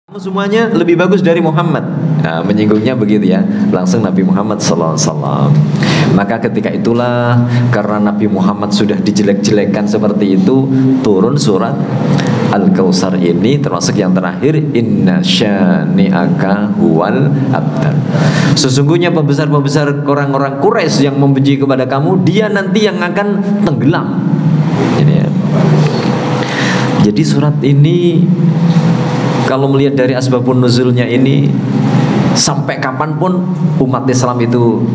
Kamu semuanya lebih bagus dari Muhammad. Nah, menyinggungnya begitu ya, langsung Nabi Muhammad SAW. Maka ketika itulah, karena Nabi Muhammad sudah dijelek-jelekkan seperti itu, turun surat Al-Kautsar ini, termasuk yang terakhir, Inna syani'aka huwal abtar. Sesungguhnya pembesar-pembesar orang-orang Quraisy yang membenci kepada kamu, dia nanti yang akan tenggelam. Ini ya. Jadi surat ini, kalau melihat dari asbabun nuzulnya ini, sampai kapanpun umat Islam itu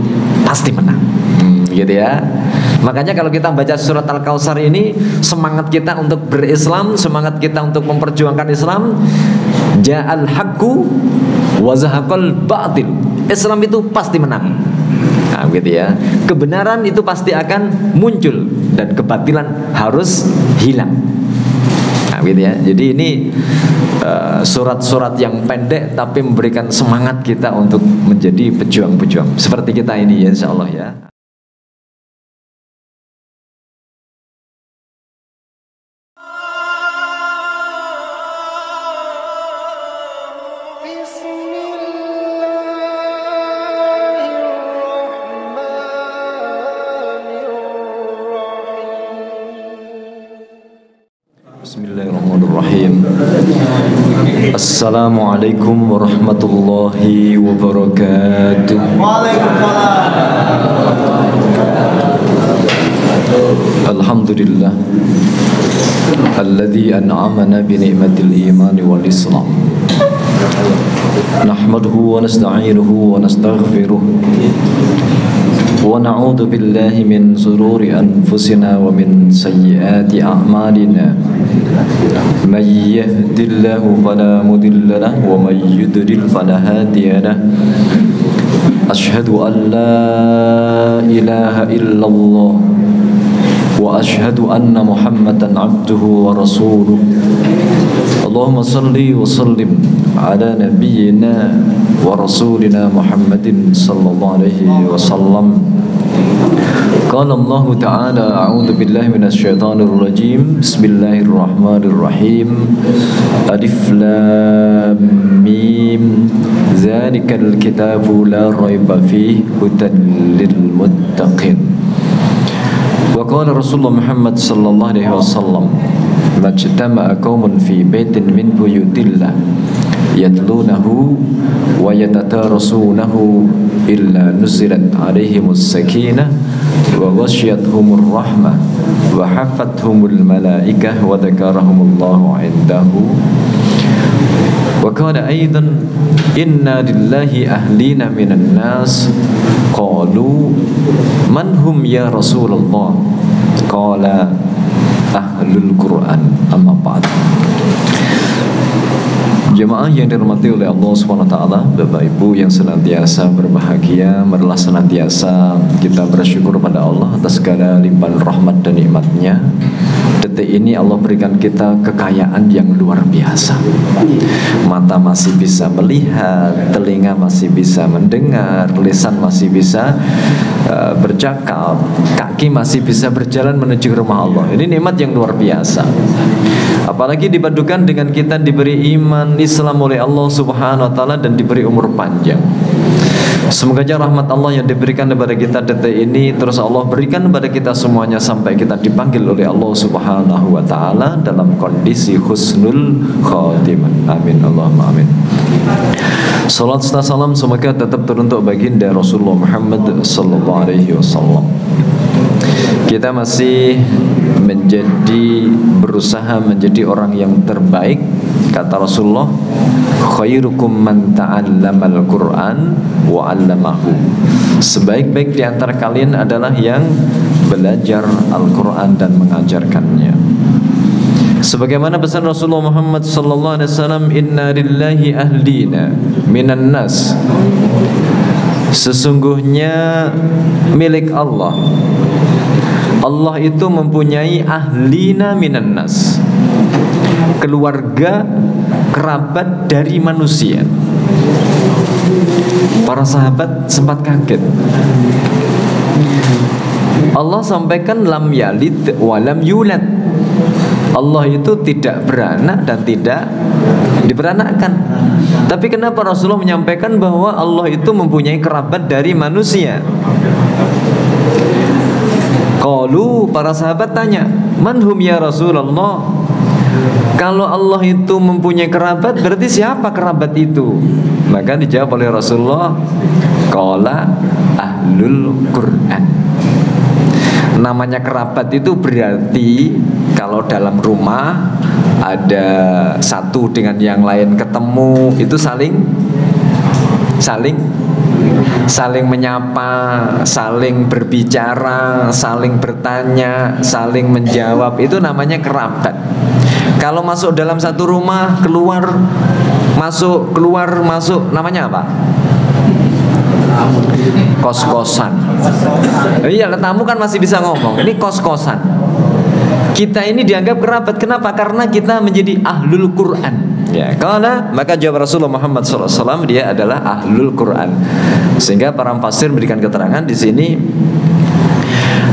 pasti menang, gitu ya. Makanya kalau kita baca surat Al-Kautsar ini, semangat kita untuk berislam, semangat kita untuk memperjuangkan Islam. Ja'al haqqu wa zahaqal batil. Islam itu pasti menang. Nah, gitu ya. Kebenaran itu pasti akan muncul dan kebatilan harus hilang. Nah, gitu ya. Jadi ini surat-surat yang pendek tapi memberikan semangat kita untuk menjadi pejuang-pejuang seperti kita ini ya, insya Allah ya. Bismillahirrahmanirrahim. Assalamualaikum warahmatullahi wabarakatuh. Alhamdulillah alladzi an'amana bi ni'matil iman wal islam. Nahmaduhu wa nasta'inuhu wa nastaghfiruh. ونعوذ بالله من شرور أنفسنا ومن سيئات أعمالنا من يهد الله فلا مضل له ومن يضلل فلا هادي له أشهد أن لا إله إلا الله وأشهد أن محمدا عبده ورسوله اللهم صل وسلم على نبينا ورسولنا محمد صلى الله عليه وسلم. قال الله تعالى أعوذ بالله من الشيطان الرجيم بسم الله الرحمن الرحيم ألف لام ميم ذلك الكتاب لا ريب فيه هدى للمتقين. وقال رسول الله محمد صلى الله عليه وسلم ما اجتمع قوم في بيت من بيوت الله يتلونه ويتدارسونه إلا نزلت عليهم السكينة وغشيتهم الرحمة وحفتهم الملائكة وذكرهم الله عنده. وقال أيضا إنا لله أهلين من الناس قالوا من هم يا رسول الله قال أهل القرآن أما بعد. Jemaah yang dirahmati oleh Allah SWT, Bapak Ibu yang senantiasa berbahagia, marilah senantiasa kita bersyukur pada Allah atas segala limpahan rahmat dan nikmatnya. Detik ini Allah berikan kita kekayaan yang luar biasa. Mata masih bisa melihat, telinga masih bisa mendengar, lisan masih bisa bercakap, kaki masih bisa berjalan menuju ke rumah Allah. Ini nikmat yang luar biasa. Apalagi dipadukan dengan kita diberi iman Islam oleh Allah Subhanahu wa taala dan diberi umur panjang. Semoga rahmat Allah yang diberikan kepada kita detik ini terus Allah berikan kepada kita semuanya sampai kita dipanggil oleh Allah Subhanahu wa taala dalam kondisi husnul khatimah. Amin Allahumma amin. Salat serta salam semoga tetap teruntuk baginda Rasulullah Muhammad sallallahu alaihi wasallam. Kita masih berusaha menjadi orang yang terbaik. Kata Rasulullah, khairukum man ta'allamal Qur'an wa 'allamahu. Sebaik-baik di antara kalian adalah yang belajar Al-Qur'an dan mengajarkannya. Sebagaimana pesan Rasulullah Muhammad sallallahu alaihi wasallam, inna lillahi ahlina minan nas. Sesungguhnya milik Allah. Allah itu mempunyai ahlina minan nas, keluarga kerabat dari manusia. Para sahabat sempat kaget. Allah sampaikan lam yalid wa lam yulad. Allah itu tidak beranak dan tidak diberanakkan. Tapi kenapa Rasulullah menyampaikan bahwa Allah itu mempunyai kerabat dari manusia? Qalu, para sahabat tanya, manhum ya Rasulullah? Kalau Allah itu mempunyai kerabat, berarti siapa kerabat itu? Maka dijawab oleh Rasulullah, qala ahlul Quran. Namanya kerabat itu berarti kalau dalam rumah ada satu dengan yang lain ketemu, itu saling menyapa, saling berbicara, saling bertanya, saling menjawab, itu namanya kerabat. Kalau masuk dalam satu rumah, keluar masuk, namanya apa? Kos-kosan. Iya, tamu kan masih bisa ngomong. Ini kos-kosan. Kita ini dianggap kerabat. Kenapa? Karena kita menjadi ahlul Quran. Ya, karena maka jawab Rasulullah Muhammad SAW, dia adalah ahlul Quran. Sehingga para mufassir memberikan keterangan di sini,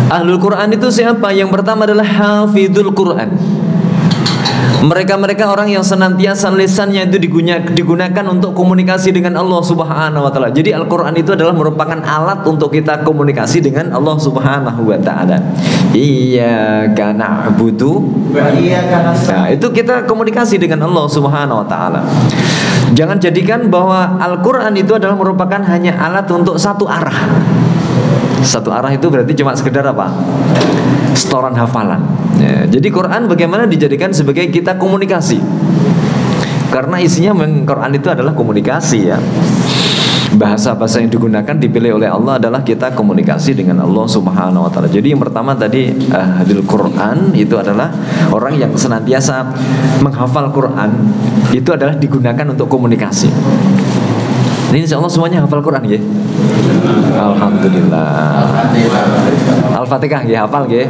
ahlul Quran itu siapa? Yang pertama adalah hafidhul Quran. Mereka orang yang senantiasa lisannya itu digunakan untuk komunikasi dengan Allah Subhanahu wa taala. Jadi Al-Qur'an itu adalah merupakan alat untuk kita komunikasi dengan Allah Subhanahu wa taala. Iyyaka na'budu wa iyyaka nasta'in. Nah, itu kita komunikasi dengan Allah Subhanahu wa taala. Jangan jadikan bahwa Al-Qur'an itu adalah merupakan hanya alat untuk satu arah. Satu arah itu berarti cuma sekedar apa? Setoran hafalan. Ya, jadi Quran bagaimana dijadikan sebagai kita komunikasi? Karena isinya Quran itu adalah komunikasi, ya. Bahasa-bahasa yang digunakan dipilih oleh Allah adalah kita komunikasi dengan Allah Subhanahu wa taala. Jadi yang pertama tadi ahlul Quran itu adalah orang yang senantiasa menghafal Quran, itu adalah digunakan untuk komunikasi. Ini insya Allah semuanya hafal Quran ya. Alhamdulillah. Al-Fatihah ya hafal ya.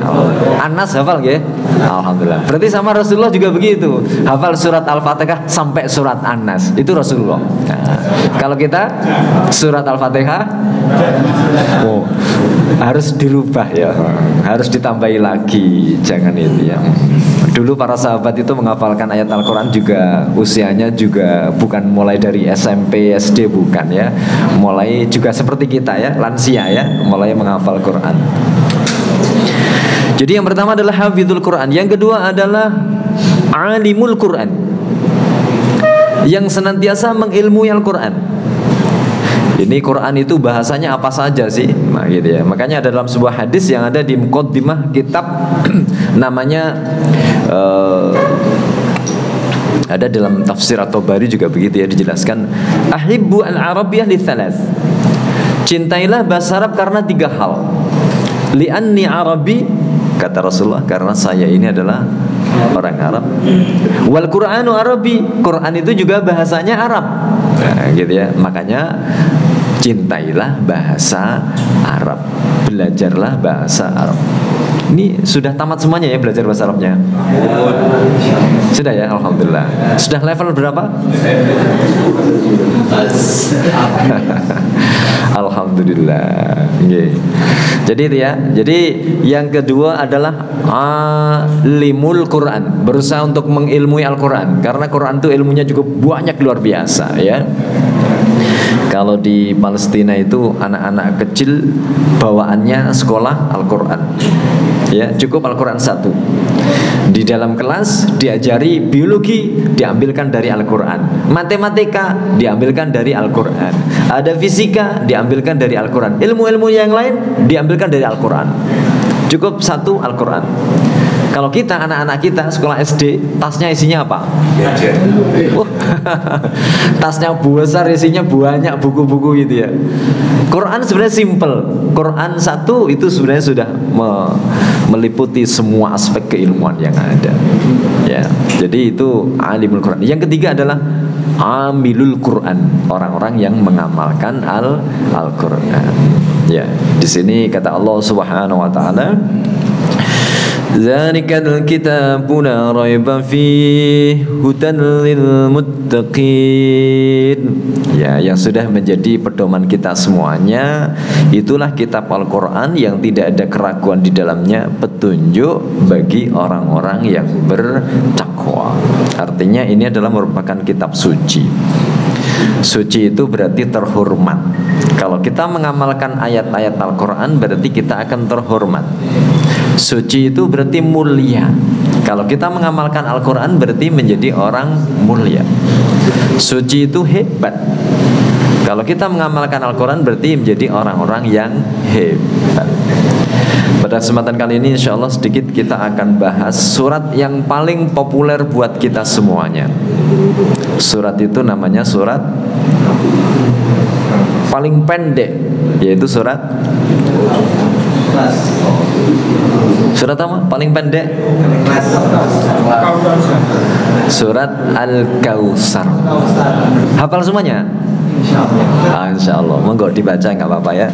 Anas hafal ya. Alhamdulillah. Berarti sama Rasulullah juga begitu. Hafal surat Al-Fatihah sampai surat Anas. Itu Rasulullah. Nah, kalau kita surat Al-Fatihah, oh, harus dirubah ya. Harus ditambahi lagi. Jangan itu ya. Dulu para sahabat itu menghafalkan ayat Al-Quran juga usianya juga bukan mulai dari SMP, SD, bukan ya. Mulai juga seperti kita ya, lansia ya, mulai menghafal Quran. Jadi yang pertama adalah hafizul Quran. Yang kedua adalah alimul Quran, yang senantiasa mengilmui Al-Quran. Ini Quran itu bahasanya apa saja sih? Nah, gitu ya. Makanya ada dalam sebuah hadis yang ada di muqaddimah kitab namanya ada dalam tafsir At-Tabari juga begitu ya, dijelaskan ahibbu al-arabiyyah li thalath. Cintailah bahasa Arab karena 3 hal. Li'anni Arabi, kata Rasulullah, karena saya ini adalah orang Arab. Wal Qur'anu Arabi, Quran itu juga bahasanya Arab. Nah, gitu ya. Makanya cintailah bahasa Arab, belajarlah bahasa Arab. Ini sudah tamat semuanya ya belajar bahasa Arabnya? Sudah ya, Alhamdulillah. Sudah level berapa? Alhamdulillah. Okay. Jadi itu ya. Jadi yang kedua adalah alimul Quran, berusaha untuk mengilmui Al-Quran. Karena Quran itu ilmunya cukup banyak, luar biasa ya. Kalau di Palestina itu anak-anak kecil bawaannya sekolah Al-Quran. Ya, cukup Al-Quran 1. Di dalam kelas diajari biologi, diambilkan dari Al-Quran. Matematika diambilkan dari Al-Quran. Ada fisika diambilkan dari Al-Quran. Ilmu-ilmu yang lain diambilkan dari Al-Quran. Cukup 1 Al-Quran. Kalau kita, anak-anak kita sekolah SD, tasnya isinya apa? Tasnya besar, isinya banyak buku-buku gitu ya. Quran sebenarnya simple. Quran 1 itu sebenarnya sudah meliputi semua aspek keilmuan yang ada. Ya, jadi itu alimul Quran. Yang ketiga adalah amilul Quran, orang-orang yang mengamalkan Al-Quran. Ya, di sini kata Allah Subhanahu wa taala, Zalikal kitabu la raiba fihi hudan lil muttaqin. Ya, yang sudah menjadi pedoman kita semuanya, itulah kitab Al-Qur'an yang tidak ada keraguan di dalamnya, petunjuk bagi orang-orang yang bertakwa. Artinya ini adalah merupakan kitab suci. Suci itu berarti terhormat. Kalau kita mengamalkan ayat-ayat Al-Qur'an berarti kita akan terhormat. Suci itu berarti mulia. Kalau kita mengamalkan Al-Quran berarti menjadi orang mulia. Suci itu hebat. Kalau kita mengamalkan Al-Quran berarti menjadi orang-orang yang hebat. Pada kesempatan kali ini insya Allah sedikit kita akan bahas surat yang paling populer buat kita semuanya. Surat itu namanya surat paling pendek, yaitu surat apa? Paling pendek? Surat Al-Kautsar. Hafal semuanya? Insya Allah. Monggo dibaca, nggak apa-apa ya.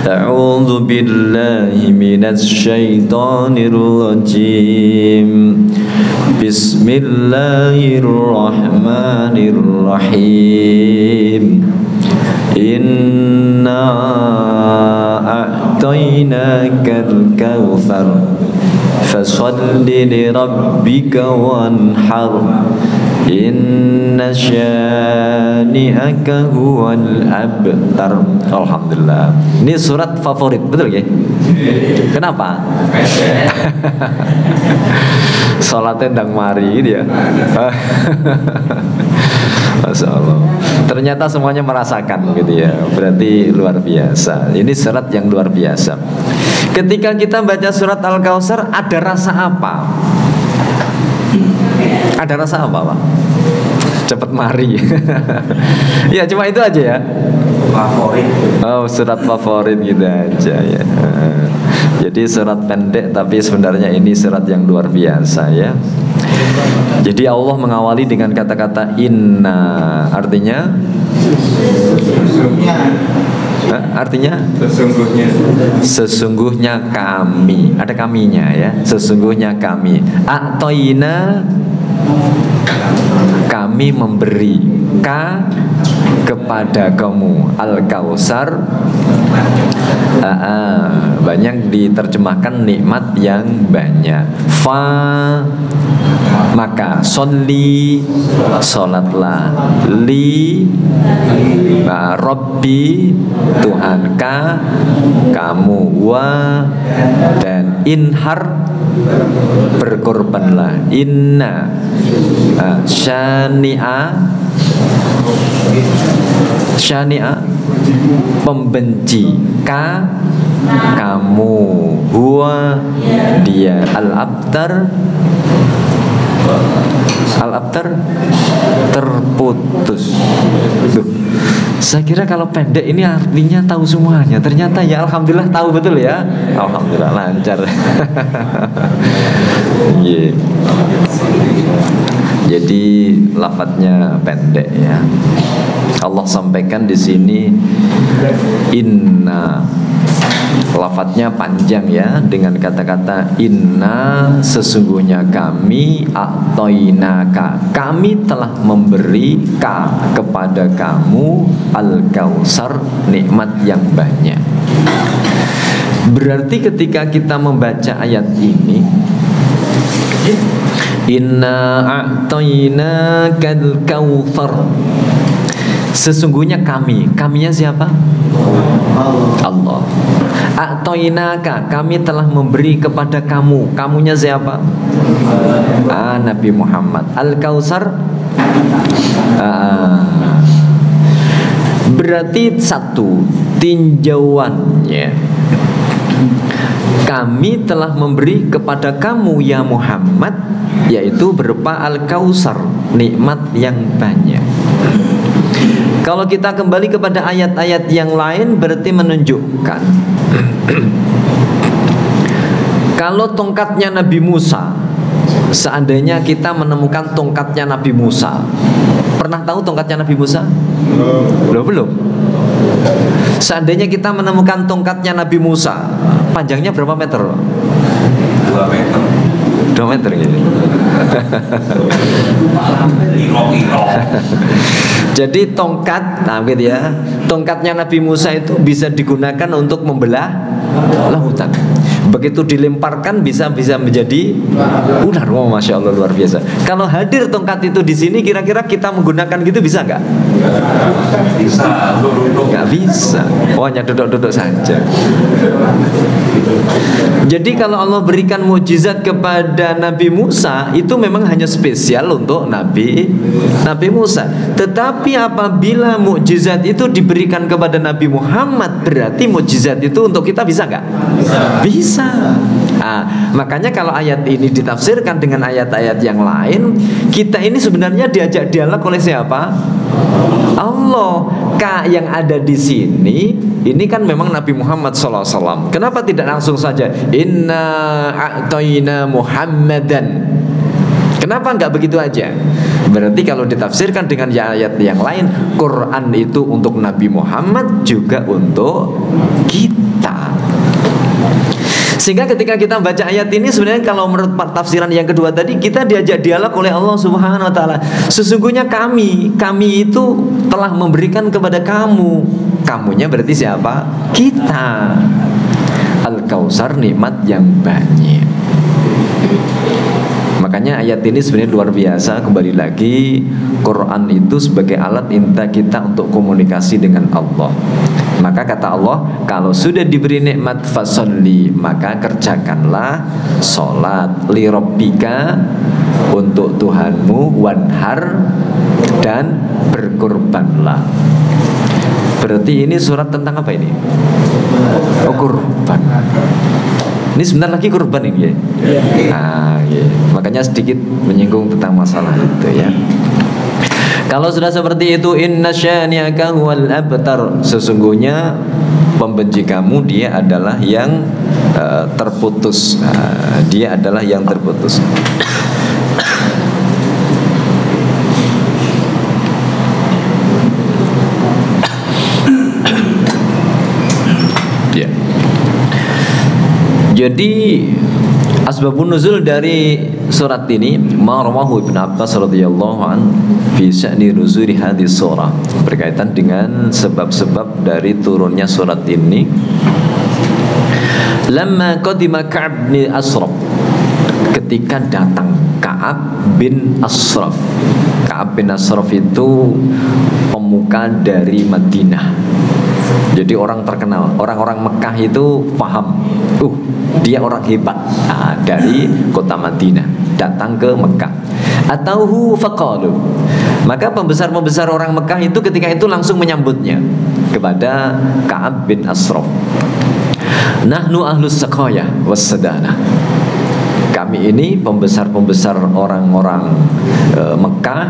A'udzu billahi minasy syaithanir rajim. Bismillahirrahmanirrahim. Inna a'tainakal kautsar fasholli li rabbika wanhar inna syani'aka huwal abtar. Alhamdulillah. Ini surat favorit, betul ya? Kenapa? Salatnya ndang mari gitu ya. Masya Allah. Ternyata semuanya merasakan gitu ya. Berarti luar biasa. Ini surat yang luar biasa. Ketika kita baca surat Al-Kautsar, ada rasa apa? Ada rasa apa, Pak? Cepat mari. Ya cuma itu aja ya. Favorit. Oh, surat favorit gitu aja ya. Jadi surat pendek tapi sebenarnya ini surat yang luar biasa ya. Jadi Allah mengawali dengan kata-kata inna, artinya artinya sesungguhnya kami, ada kaminya ya, sesungguhnya kami a'toina, kami memberi kepada kamu Al-Kautsar. Banyak diterjemahkan nikmat yang banyak. Maka sholli, sholatlah, li Rabbi, Tuhanka kamu, wa dan inhar, berkorbanlah, inna syani'a pembenci, kamu, huwa dia, al-abtar terputus. Duh, saya kira kalau pendek ini artinya tahu semuanya. Ternyata ya alhamdulillah tahu betul ya. Alhamdulillah lancar. Yeah. Jadi lafadznya pendek ya. Allah sampaikan di sini inna. Lafadznya panjang ya, dengan kata-kata inna, sesungguhnya kami, a'toinaka, kami telah memberi kepada kamu Al-Kautsar, nikmat yang banyak. Berarti ketika kita membaca ayat ini, inna a'toinakal kautsar, sesungguhnya kami, kaminya siapa? Allah. A'toinaka, kami telah memberi kepada kamu, kamunya siapa? Nabi Muhammad. Al-Kautsar berarti satu tinjauannya, kami telah memberi kepada kamu ya Muhammad, yaitu berupa Al-Kautsar, nikmat yang banyak. Kalau kita kembali kepada ayat-ayat yang lain, berarti menunjukkan kalau tongkatnya Nabi Musa, seandainya kita menemukan tongkatnya Nabi Musa, pernah tahu tongkatnya Nabi Musa? Belum. Seandainya kita menemukan tongkatnya Nabi Musa, panjangnya berapa meter? 2 meter. 2 meter gitu. Jadi tongkat, nah gitu ya. Tongkatnya Nabi Musa itu bisa digunakan untuk membelah lautan. Begitu dilemparkan bisa menjadi ular. Wow, masya Allah, luar biasa. Kalau hadir tongkat itu di sini, kira-kira kita menggunakan gitu bisa nggak? Bisa, Nggak bisa. Oh, hanya duduk-duduk saja. Jadi kalau Allah berikan mukjizat kepada Nabi Musa, itu memang hanya spesial untuk Nabi Musa. Tetapi apabila mukjizat itu diberikan kepada Nabi Muhammad, berarti mukjizat itu untuk kita bisa nggak? Bisa. Nah, makanya kalau ayat ini ditafsirkan dengan ayat-ayat yang lain, kita ini sebenarnya diajak dialog oleh siapa? Allah. Kak yang ada di sini ini kan memang Nabi Muhammad SAW. Kenapa tidak langsung saja Inna a'tayna Muhammadan? Kenapa nggak begitu aja? Berarti kalau ditafsirkan dengan ayat yang lain, Quran itu untuk Nabi Muhammad juga untuk kita. Sehingga ketika kita baca ayat ini, sebenarnya kalau menurut tafsiran yang kedua tadi, kita diajak dialog oleh Allah Subhanahu wa taala. Sesungguhnya kami itu telah memberikan kepada kamu. Kamunya berarti siapa? Kita. Al-Kautsar, nikmat yang banyak. Makanya ayat ini sebenarnya luar biasa. Kembali lagi, Quran itu sebagai alat inta kita untuk komunikasi dengan Allah. Maka kata Allah, kalau sudah diberi nikmat fasolli, maka kerjakanlah sholat li rabbika, untuk Tuhanmu, wanhar, dan berkurbanlah. Berarti ini surat tentang apa ini? Oh, kurban. Ini sebentar lagi kurban ini ya. Nah, ya. Makanya sedikit menyinggung tentang masalah itu ya. Kalau sudah seperti itu, inna syani'aka huwal abtar, sesungguhnya pembenci kamu dia adalah yang terputus. Dia adalah yang terputus. Ya. Jadi asbabun nuzul dari surat ini, ma rawahu Ibnu Abbas radhiyallahu an fi sya'ni nuzuli hadhihi surah, berkaitan dengan sebab-sebab dari turunnya surat ini. Lamma qadima Ka'ab bin Ashraf, ketika datang Ka'ab bin Ashraf. Ka'ab bin Ashraf itu pemuka dari Madinah. Jadi orang terkenal, orang-orang Mekah itu paham, dia orang hebat. Dari kota Madinah datang ke Mekah. Atauhu faqalu, maka pembesar-pembesar orang Mekah itu ketika itu langsung menyambutnya kepada Ka'ab bin Ashraf. Nahnu ahlus saqayah wassadana, kami ini pembesar-pembesar orang-orang Mekah,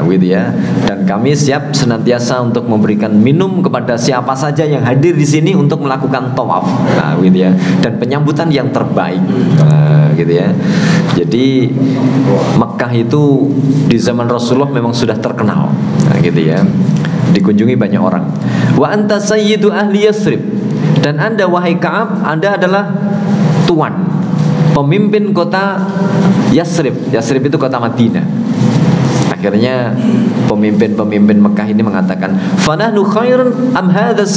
gitu ya. Dan kami siap senantiasa untuk memberikan minum kepada siapa saja yang hadir di sini untuk melakukan tawaf, gitu ya. Dan penyambutan yang terbaik, gitu ya. Jadi Mekah itu di zaman Rasulullah memang sudah terkenal, gitu ya. Dikunjungi banyak orang. Wa anta sayyidu ahli Yathrib, dan Anda wahai Ka'ab, Anda adalah tuan, pemimpin kota Yathrib. Yathrib itu kota Madinah. Akhirnya pemimpin-pemimpin Mekah ini mengatakan, fanahnu khairun am hadzas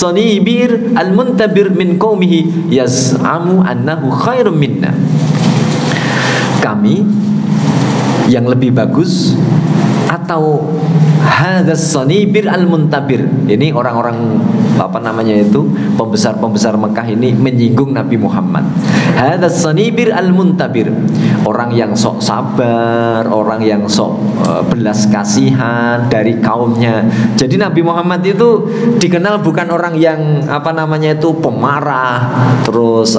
sanibir al-muntabir min qaumihi yaz'amu annahu khairun minna. Kami yang lebih bagus atau hadzas sanibir al-muntabir. Ini orang-orang pembesar-pembesar Mekah ini menyinggung Nabi Muhammad. Hadzas sanibir al-muntabir, orang yang sok sabar, orang yang sok belas kasihan dari kaumnya. Jadi Nabi Muhammad itu dikenal bukan orang yang pemarah, terus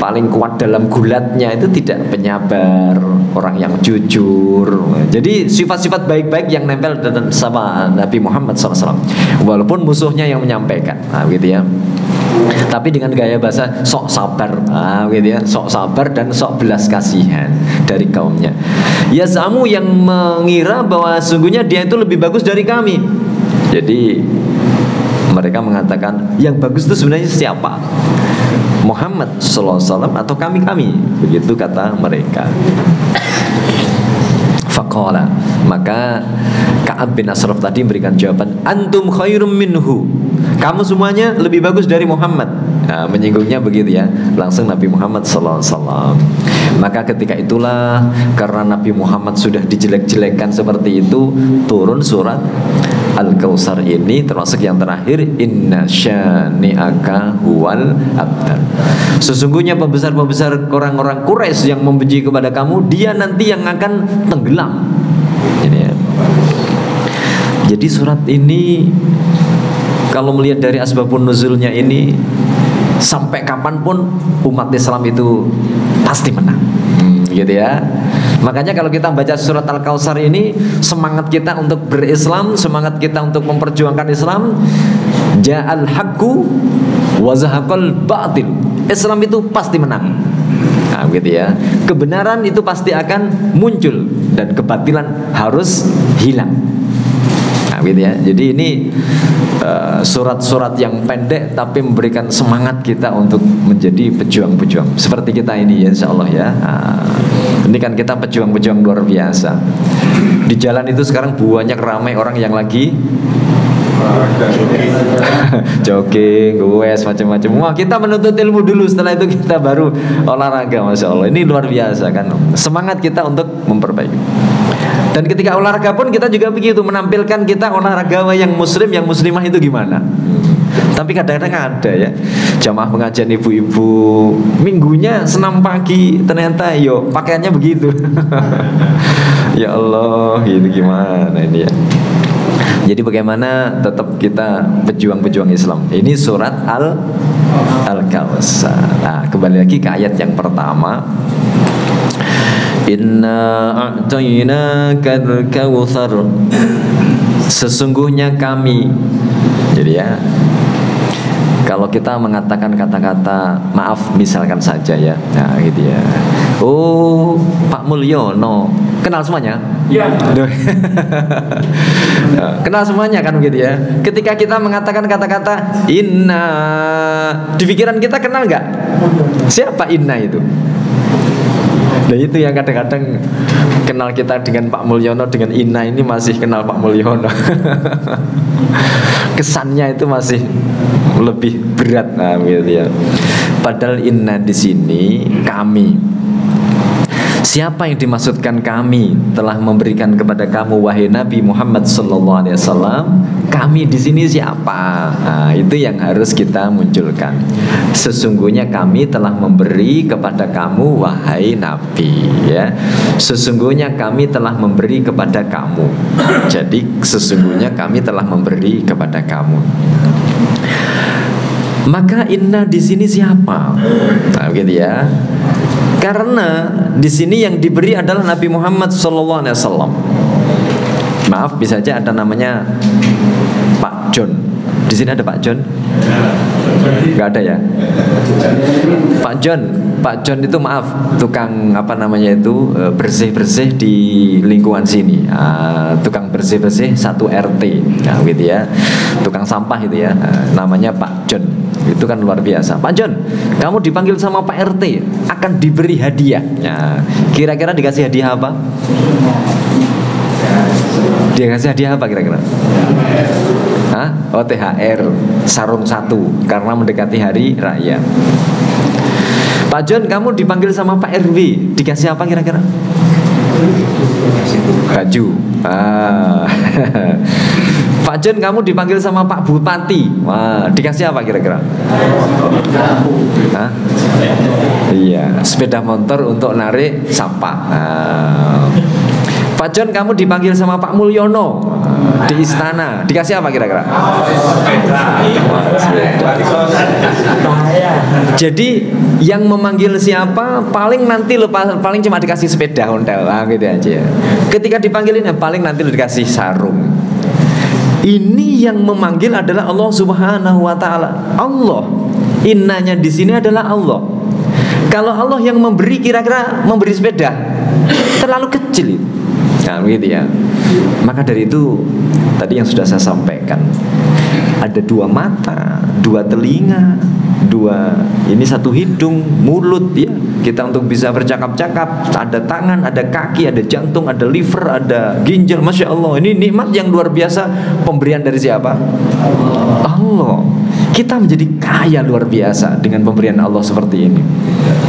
paling kuat dalam gulatnya, itu tidak, penyabar, orang yang jujur. Jadi sifat-sifat baik-baik yang nempel sama Nabi Muhammad SAW, walaupun musuhnya yang menyampaikan, gitu ya. Tapi dengan gaya bahasa sok sabar, gitu ya, sok sabar dan sok belas kasihan dari kaumnya. Yaz'amu, yang mengira bahwa sungguhnya dia itu lebih bagus dari kami. Jadi Mereka mengatakan yang bagus itu sebenarnya siapa? Muhammad sallallahu alaihi wasallam atau kami? Begitu kata mereka. Faqala, maka Ka'ab bin Ashraf tadi memberikan jawaban, antum khairum minhu, kamu semuanya lebih bagus dari Muhammad. Nah, menyinggungnya begitu ya, langsung Nabi Muhammad sallallahu alaihi wasallam. Maka ketika itulah, karena Nabi Muhammad sudah dijelek-jelekkan seperti itu, turun surat Al-Kautsar ini, termasuk yang terakhir, inna syani'aka huwal abtar. Sesungguhnya pembesar-pembesar orang-orang Quraisy yang membenci kepada kamu, dia nanti yang akan tenggelam. Ini ya. Jadi surat ini kalau melihat dari asbabun nuzulnya ini, sampai kapanpun umat Islam itu pasti menang, gitu ya. Makanya kalau kita baca surat Al-Kautsar ini, semangat kita untuk berislam, semangat kita untuk memperjuangkan Islam. Ja'al haqqu wa zahaqal batil. Islam itu pasti menang. Nah, gitu ya. Kebenaran itu pasti akan muncul dan kebatilan harus hilang. Nah, gitu ya. Jadi ini surat-surat yang pendek tapi memberikan semangat kita untuk menjadi pejuang-pejuang seperti kita ini ya, insya Allah ya. Ini kan kita pejuang-pejuang luar biasa. Di jalan itu sekarang banyak ramai orang yang lagi jogging, goes, macam-macam. Wah, kita menuntut ilmu dulu, setelah itu kita baru olahraga, masya Allah. Ini luar biasa kan, semangat kita untuk memperbaiki. Dan ketika olahraga pun kita juga begitu, menampilkan kita olahragawan yang muslim, yang muslimah itu gimana. Tapi kadang-kadang ada ya jamaah pengajian ibu-ibu, minggunya senam pagi, ternyata yo pakaiannya begitu. Ya Allah, gitu gimana ini ya. Jadi bagaimana tetap kita pejuang-pejuang Islam. Ini surat Al-Kautsar. Nah, kembali lagi ke ayat yang pertama. Inna a'tainakal kautsar. Sesungguhnya kami. Jadi ya, kalau kita mengatakan kata-kata maaf misalkan saja ya, nah gitu ya. Oh, Pak Mulyono, kenal semuanya? Iya. Kenal semuanya kan gitu ya. Ketika kita mengatakan kata-kata inna, di pikiran kita kenal nggak? Siapa inna itu? Nah itu yang kadang-kadang kenal kita dengan Pak Mulyono, dengan Inna ini masih kenal Pak Mulyono. Kesannya itu masih lebih berat, nah, gitu ya. Padahal Inna di sini kami. Siapa yang dimaksudkan kami telah memberikan kepada kamu wahai Nabi Muhammad sallallahu alaihi wasallam? Kami di sini siapa? Nah, itu yang harus kita munculkan. Sesungguhnya kami telah memberi kepada kamu wahai Nabi, ya. Sesungguhnya kami telah memberi kepada kamu. Jadi sesungguhnya kami telah memberi kepada kamu. Maka inna di sini siapa? Nah, begitu ya. Karena di sini yang diberi adalah Nabi Muhammad SAW. Maaf, bisa aja ada namanya Pak John. Di sini ada Pak John? Gak ada ya? Pak John itu maaf, tukang apa namanya itu bersih-bersih di lingkungan sini. Tukang bersih-bersih 1 RT, nah, gitu ya. Tukang sampah itu ya, namanya Pak John. Itu kan luar biasa. Pak John, kamu dipanggil sama Pak RT, akan diberi hadiah. Nah, kira-kira dikasih hadiah apa? Dia kasih hadiah apa kira-kira? Hah? Oh, THR sarung 1 karena mendekati hari raya. Pak John, kamu dipanggil sama Pak RW, dikasih apa kira-kira? Baju. Pak John, kamu dipanggil sama Pak Bupati. Wah, dikasih apa kira-kira? Hah? Iya, sepeda motor untuk narik sampah. Pak John, kamu dipanggil sama Pak Mulyono di istana, dikasih apa kira-kira? Jadi yang memanggil siapa paling nanti paling cuma dikasih sepeda ontel, gitu aja. Ketika dipanggilin paling nanti dikasih sarung. Ini yang memanggil adalah Allah Subhanahu wa taala. Allah. Innanya di sini adalah Allah. Kalau Allah yang memberi, kira-kira memberi sepeda terlalu kecil itu. Nah, begitu ya. Maka dari itu tadi yang sudah saya sampaikan, Ada 2 mata, 2 telinga, 2 ini 1 hidung, mulut ya. Kita untuk bisa bercakap-cakap, ada tangan, ada kaki, ada jantung, ada liver, ada ginjal. Masya Allah, ini nikmat yang luar biasa. Pemberian dari siapa? Allah. Kita menjadi kaya luar biasa dengan pemberian Allah seperti ini.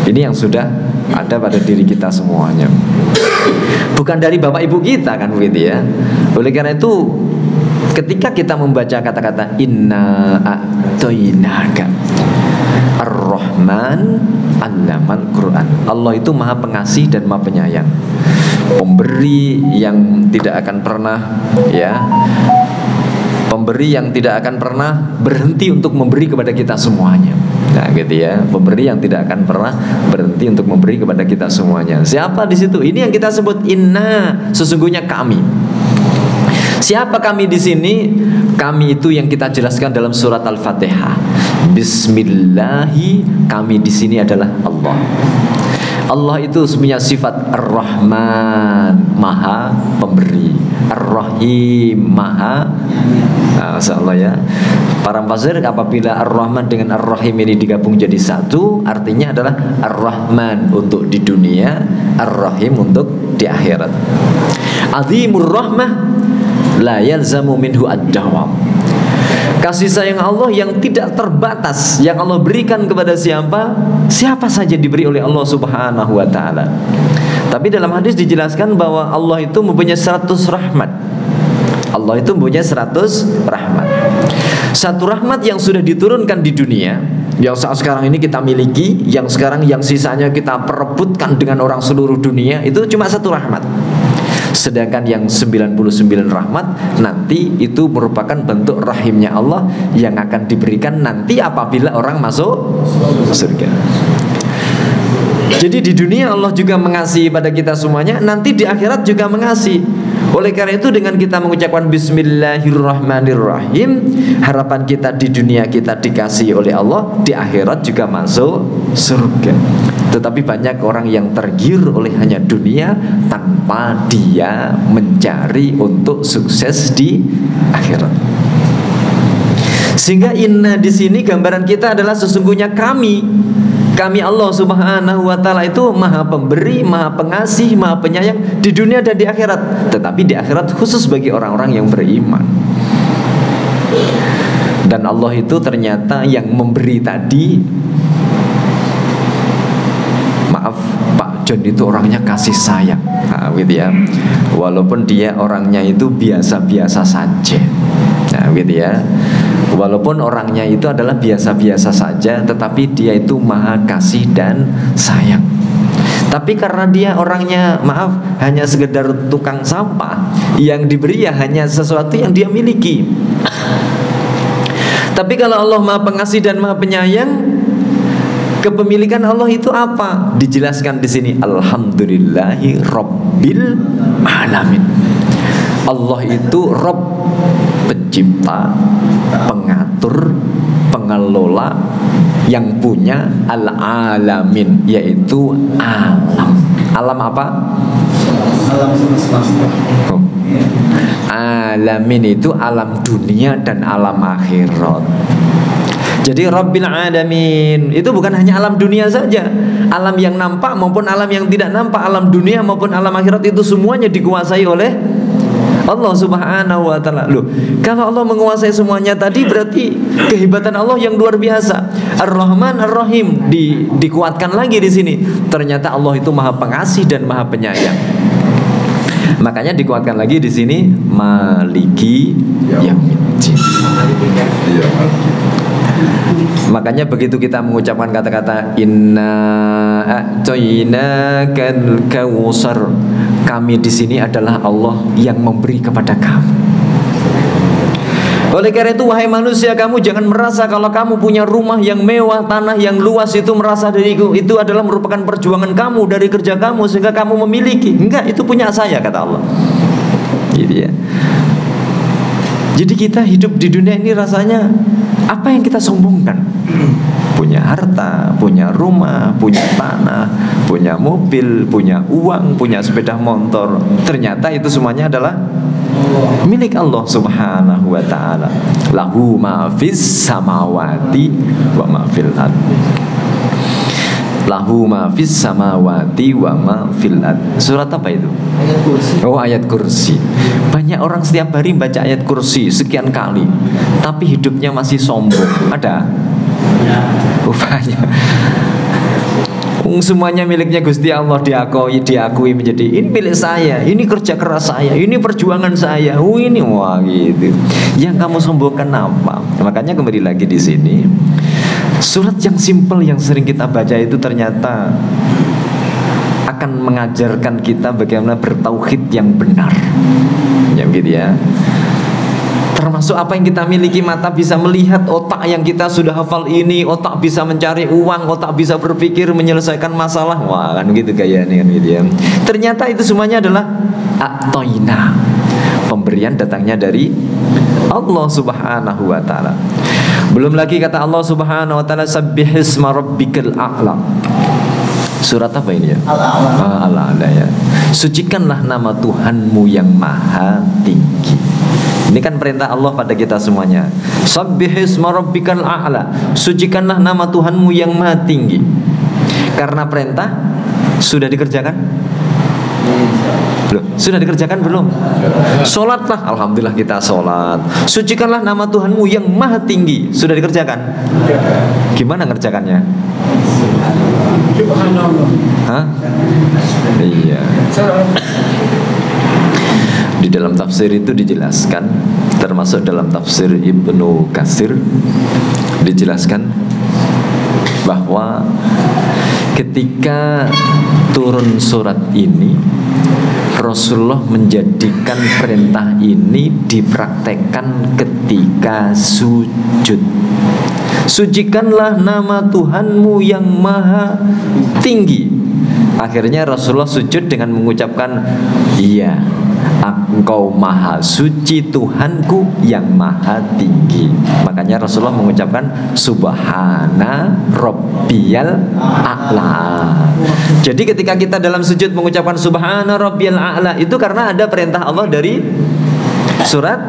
Ini yang sudah ada pada diri kita semuanya. Bukan dari bapak ibu kita kan begitu ya. Oleh karena itu, ketika kita membaca kata-kata inna a'toinaka Ar-Rahman Allamal Quran, Allah itu maha pengasih dan maha penyayang, pemberi yang tidak akan pernah ya, pemberi yang tidak akan pernah berhenti untuk memberi kepada kita semuanya. Nah gitu ya, pemberi yang tidak akan pernah berhenti untuk memberi kepada kita semuanya. Siapa di situ? Ini yang kita sebut inna, sesungguhnya kami. Siapa kami di sini? Kami itu yang kita jelaskan dalam surat Al-Fatihah. Bismillahi, kami di sini adalah Allah. Allah itu punya sifat Ar-Rahman, maha pemberi, Ar-Rahim, maha Masya Allah ya. Para mufassir, apabila Ar-Rahman dengan Ar-Rahim ini digabung jadi satu, artinya adalah Ar-Rahman untuk di dunia, Ar-Rahim untuk di akhirat. Azimur rahmah la yalzamu minhu ad-dawam. Kasih sayang Allah yang tidak terbatas, yang Allah berikan kepada siapa saja diberi oleh Allah Subhanahu wa ta'ala. Tapi dalam hadis dijelaskan bahwa Allah itu mempunyai 100 rahmat. Allah itu mempunyai 100 rahmat. Satu rahmat yang sudah diturunkan di dunia, yang saat sekarang ini kita miliki, yang sekarang yang sisanya kita perebutkan dengan orang seluruh dunia, itu cuma 1 rahmat. Sedangkan yang 99 rahmat nanti itu merupakan bentuk rahimnya Allah yang akan diberikan nanti apabila orang masuk surga. Jadi di dunia Allah juga mengasihi pada kita semuanya, nanti di akhirat juga mengasihi. Oleh karena itu dengan kita mengucapkan Bismillahirrahmanirrahim, harapan kita di dunia kita dikasihi oleh Allah, di akhirat juga masuk surga. Tetapi banyak orang yang tergiur oleh hanya dunia tanpa dia mencari untuk sukses di akhirat. Sehingga inna di sini gambaran kita adalah sesungguhnya kami Allah Subhanahu wa ta'ala itu maha pemberi, maha pengasih, maha penyayang di dunia dan di akhirat. Tetapi di akhirat khusus bagi orang-orang yang beriman. Dan Allah itu ternyata yang memberi tadi, maaf Pak John itu orangnya kasih sayang, nah, gitu ya. Walaupun dia orangnya itu biasa-biasa saja, nah, gitu ya. Walaupun orangnya itu adalah biasa-biasa saja, tetapi dia itu maha kasih dan sayang. Tapi karena dia orangnya, maaf, hanya sekedar tukang sampah, yang diberi ya hanya sesuatu yang dia miliki. Tapi kalau Allah maha pengasih dan maha penyayang, kepemilikan Allah itu apa? Dijelaskan di sini, Alhamdulillahi Rabbil Alamin. Allah itu Rabb, pencipta, pengatur, pengelola, yang punya al-alamin, yaitu alam. Alam apa? Alam semesta. Oh. Alamin itu alam dunia dan alam akhirat. Jadi Rabbil Alamin itu bukan hanya alam dunia saja, alam yang nampak maupun alam yang tidak nampak, alam dunia maupun alam akhirat itu semuanya dikuasai oleh Allah Subhanahu wa ta'ala. Loh, kalau Allah menguasai semuanya tadi berarti kehebatan Allah yang luar biasa. Ar-Rahman Ar-Rahim dikuatkan lagi di sini. Ternyata Allah itu maha pengasih dan maha penyayang. Makanya dikuatkan lagi di sini Maliki Yaumiddin. Makanya begitu kita mengucapkan kata-kata Inna a'tainakal kautsar, kami di sini adalah Allah yang memberi kepada kamu. Oleh karena itu wahai manusia, kamu jangan merasa kalau kamu punya rumah yang mewah, tanah yang luas itu merasa diriku itu adalah merupakan perjuangan kamu dari kerja kamu sehingga kamu memiliki. Enggak, itu punya saya, kata Allah. Gitu ya. Jadi kita hidup di dunia ini rasanya apa yang kita sombongkan? Punya harta, punya rumah, punya tanah, punya mobil, punya uang, punya sepeda motor. Ternyata itu semuanya adalah Milik Allah Subhanahu wa ta'ala. Lahu ma fis samawati wa ma fil ard. Lahu ma fis samawati wa ma fil ard. Surat apa itu? Ayat kursi. Oh, ayat kursi. Banyak orang setiap hari baca ayat kursi sekian kali, tapi hidupnya masih sombong. Ada? Banyak. Semuanya miliknya Gusti Allah, diakui menjadi ini milik saya, ini kerja keras saya, ini perjuangan saya. Ini wah gitu. Yang kamu sombongkan apa? Makanya kembali lagi di sini, surat yang simpel yang sering kita baca itu ternyata akan mengajarkan kita bagaimana bertauhid yang benar. Ya begitu ya. Termasuk apa yang kita miliki, mata bisa melihat, otak yang kita sudah hafal ini, otak bisa mencari uang, otak bisa berpikir menyelesaikan masalah. Wah kan gitu kayaknya kan gitu ya. Ternyata itu semuanya adalah a'toina. Pemberian datangnya dari Allah Subhanahu wa ta'ala. Belum lagi kata Allah Subhanahu wa ta'ala, sabbihisma rabbikal a'la. Surat apa ini ya? Al-A'la. Al-A'la ya. Sucikanlah nama Tuhanmu yang maha tinggi. Ini kan perintah Allah pada kita semuanya. Sabbihisma rabbikal a'la. Sucikanlah nama Tuhanmu yang maha tinggi. Karena perintah sudah dikerjakan? Belum. Sudah dikerjakan belum? Sholatlah, alhamdulillah kita sholat. Sucikanlah nama Tuhanmu yang maha tinggi. Sudah dikerjakan? Gimana ngerjakannya? Hah? Iya. Di dalam tafsir itu dijelaskan, termasuk dalam tafsir Ibnu Katsir dijelaskan bahwa ketika turun surat ini, Rasulullah menjadikan perintah ini dipraktekkan ketika sujud. Sucikanlah nama Tuhanmu yang maha tinggi. Akhirnya Rasulullah sujud dengan mengucapkan, iya, Engkau maha suci Tuhanku yang maha tinggi. Makanya Rasulullah mengucapkan Subhana Rabbiyal A'la. Jadi ketika kita dalam sujud mengucapkan Subhana Rabbiyal A'la, itu karena ada perintah Allah dari surat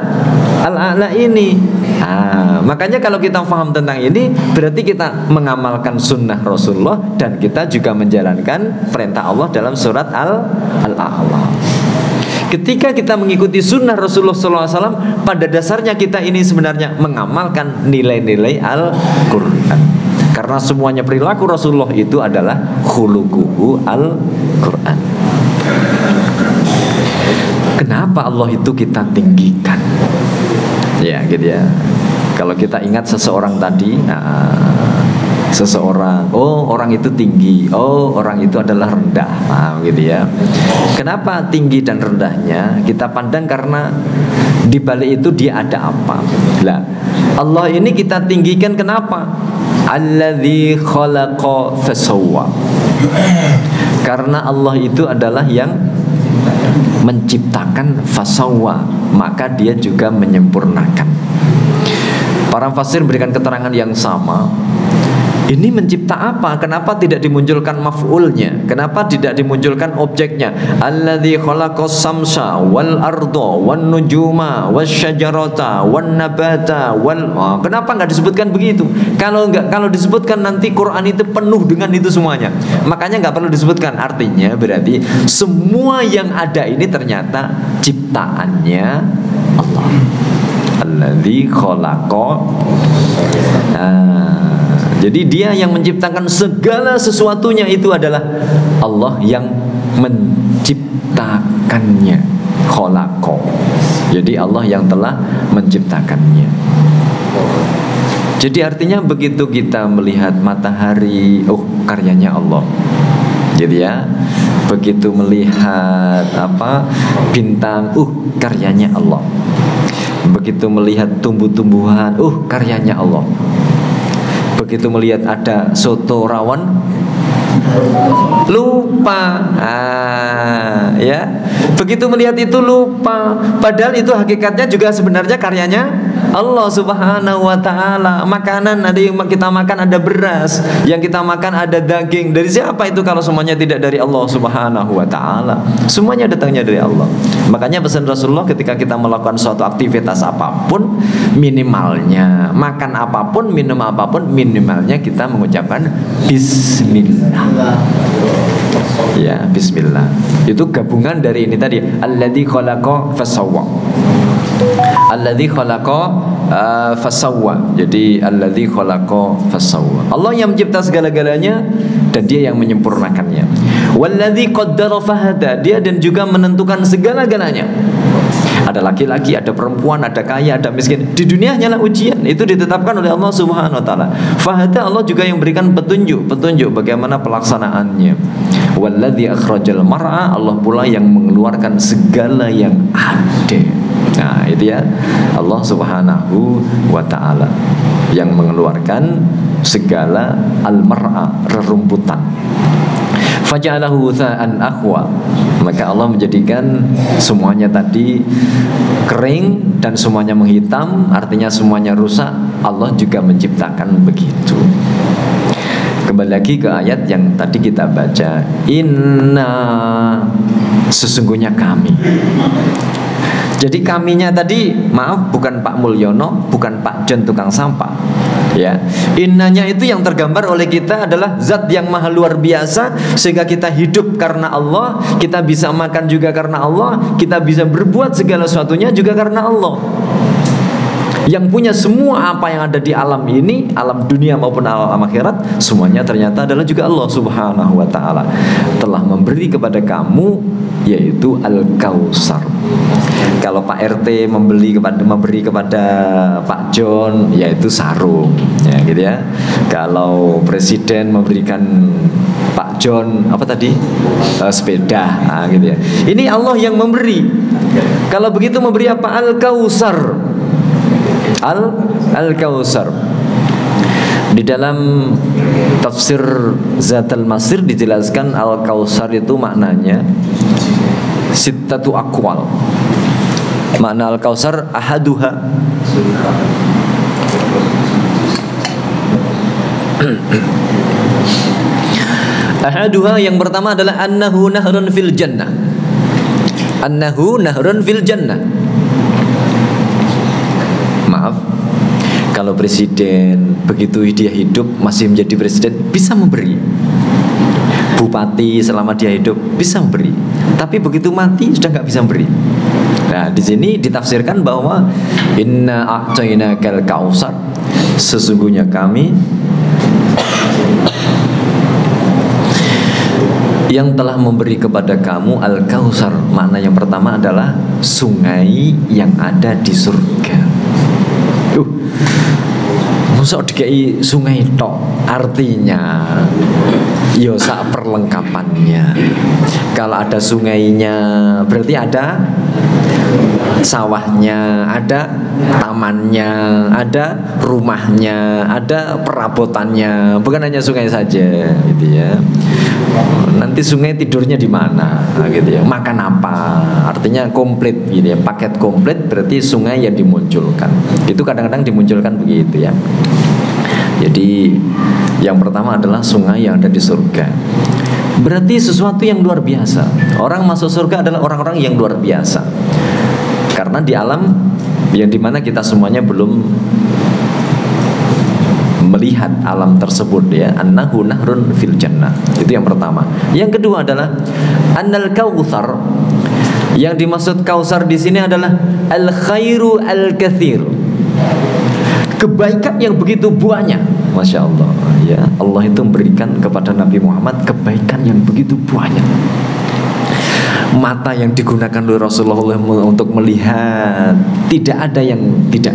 Al-A'la ini. Makanya kalau kita paham tentang ini, berarti kita mengamalkan sunnah Rasulullah dan kita juga menjalankan perintah Allah dalam surat Al-A'la. Ketika kita mengikuti sunnah Rasulullah SAW, pada dasarnya kita ini sebenarnya mengamalkan nilai-nilai Al-Quran. Karena semuanya perilaku Rasulullah itu adalah khuluquhu Al-Quran. Kenapa Allah itu kita tinggikan? Ya gitu ya. Kalau kita ingat seseorang tadi, seseorang, oh orang itu tinggi, oh orang itu adalah rendah, gitu ya. Kenapa tinggi dan rendahnya kita pandang? Karena di balik itu dia ada apa? Lah, Allah ini kita tinggikan kenapa? Alladzi khalaqa fasawwa. Karena Allah itu adalah yang menciptakan fasawwa, maka dia juga menyempurnakan. Para fasir berikan keterangan yang sama. Ini mencipta apa? Kenapa tidak dimunculkan maf'ulnya? Kenapa tidak dimunculkan objeknya? Alladzi khalaqas samsa wal arda wan nujuma wasyajarata wan nabata wal. Kenapa enggak disebutkan begitu? Kalau disebutkan nanti Quran itu penuh dengan itu semuanya. Makanya enggak perlu disebutkan. Artinya berarti semua yang ada ini ternyata ciptaannya Allah. Alladzi khalaqa. Jadi dia yang menciptakan segala sesuatunya itu adalah Allah yang menciptakannya. Khalaqa. Jadi Allah yang telah menciptakannya. Jadi artinya begitu kita melihat matahari, oh karyanya Allah. Jadi ya, begitu melihat bintang, karyanya Allah. Begitu melihat tumbuh-tumbuhan, karyanya Allah. Begitu melihat ada soto rawon, lupa, ya. Begitu melihat itu lupa. Padahal itu hakikatnya juga sebenarnya karyanya Allah Subhanahu wa taala. Makanan ada yang kita makan, ada beras, yang kita makan ada daging. Dari siapa itu kalau semuanya tidak dari Allah Subhanahu wa taala? Semuanya datangnya dari Allah. Makanya pesan Rasulullah ketika kita melakukan suatu aktivitas apapun, minimalnya makan apapun, minum apapun, minimalnya kita mengucapkan bismillah. Ya, bismillah. Itu gabungan dari ini tadi, alladzi khalaqa fasawwa. Alladzi khalaqa fasawwa. Jadi alladzi khalaqa fasawwa. Allah yang mencipta segala-galanya dan Dia yang menyempurnakannya. Walladzi qaddara fahada. Dia dan juga menentukan segala-galanya. Ada laki-laki, ada perempuan, ada kaya, ada miskin. Di dunia hanyalah ujian. Itu ditetapkan oleh Allah Subhanahu wa taala. Fahada, Allah juga yang berikan petunjuk bagaimana pelaksanaannya. Walladzi akhrajal mar'a. Allah pula yang mengeluarkan segala yang ada. Nah, itu ya, Allah Subhanahu wa ta'ala yang mengeluarkan segala al-mar'a, rerumputan. Faja'alahu tha'an akhwa. Maka Allah menjadikan semuanya tadi kering dan semuanya menghitam, artinya semuanya rusak. Allah juga menciptakan begitu. Kembali lagi ke ayat yang tadi kita baca, inna, sesungguhnya kami. Jadi kaminya tadi, maaf, bukan Pak Mulyono, bukan Pak John tukang sampah, ya. Innanya itu yang tergambar oleh kita adalah zat yang maha luar biasa, sehingga kita hidup karena Allah, kita bisa makan juga karena Allah, kita bisa berbuat segala sesuatunya juga karena Allah. Yang punya semua apa yang ada di alam ini, alam dunia maupun alam akhirat, semuanya ternyata adalah juga Allah Subhanahu wa ta'ala. Telah memberi kepada kamu, yaitu Al-Kautsar. Kalau Pak RT memberi kepada Pak John, yaitu sarung, ya gitu ya. Kalau Presiden memberikan Pak John apa tadi, sepeda, nah, gitu ya. Ini Allah yang memberi. Kalau begitu memberi apa? Al-Kautsar. Al-Kautsar. Di dalam tafsir Zatul Masir dijelaskan Al-Kautsar itu maknanya sittatu aqwal. Makna Al-Kautsar ahaduha, ahaduha yang pertama adalah annahu nahrun fil jannah. Annahu nahrun fil jannah. Maaf, kalau presiden begitu dia hidup masih menjadi presiden bisa memberi. Bupati selama dia hidup bisa memberi, tapi begitu mati sudah nggak bisa memberi. Nah, di sini ditafsirkan bahwa inna a'tainakal kautsar, sesungguhnya kami yang telah memberi kepada kamu Al-Kautsar. Makna yang pertama adalah sungai yang ada di surga. Masa dikai sungai tok, artinya yo sak perlengkapannya. Kalau ada sungainya berarti ada sawahnya, ada tamannya, ada rumahnya, ada perabotannya, bukan hanya sungai saja, gitu ya. Nanti sungai tidurnya di mana, gitu ya. Makan apa? Artinya komplit, gitu ya. Paket komplit berarti sungai yang dimunculkan. Itu kadang-kadang dimunculkan begitu ya. Jadi yang pertama adalah sungai yang ada di surga. Berarti sesuatu yang luar biasa. Orang masuk surga adalah orang-orang yang luar biasa. Karena di alam yang dimana kita semuanya belum melihat alam tersebut ya, annahu nahrun fil jannah. Itu yang pertama. Yang kedua adalah annal kautsar. Yang dimaksud kautsar di sini adalah al khairu al katsir. Kebaikan yang begitu banyak. Masya Allah ya, Allah itu memberikan kepada Nabi Muhammad kebaikan yang begitu banyak. Mata yang digunakan oleh Rasulullah untuk melihat, tidak ada yang tidak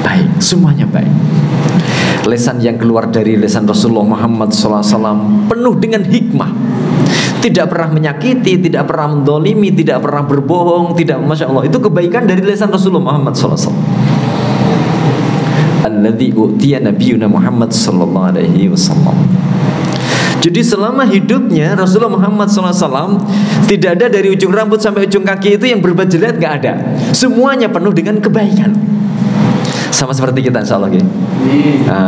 baik, semuanya baik. Lisan yang keluar dari lisan Rasulullah Muhammad SAW penuh dengan hikmah, tidak pernah menyakiti, tidak pernah mendolimi, tidak pernah berbohong, tidak, Masya Allah, itu kebaikan dari lisan Rasulullah Muhammad SAW. Alladzi utiya nabiyuna Muhammad sallallahu alaihi wasallam. Jadi selama hidupnya Rasulullah Muhammad SAW tidak ada dari ujung rambut sampai ujung kaki itu yang berbuat jelek, nggak ada. Semuanya penuh dengan kebaikan. Sama seperti kita insya Allah ya. Iya.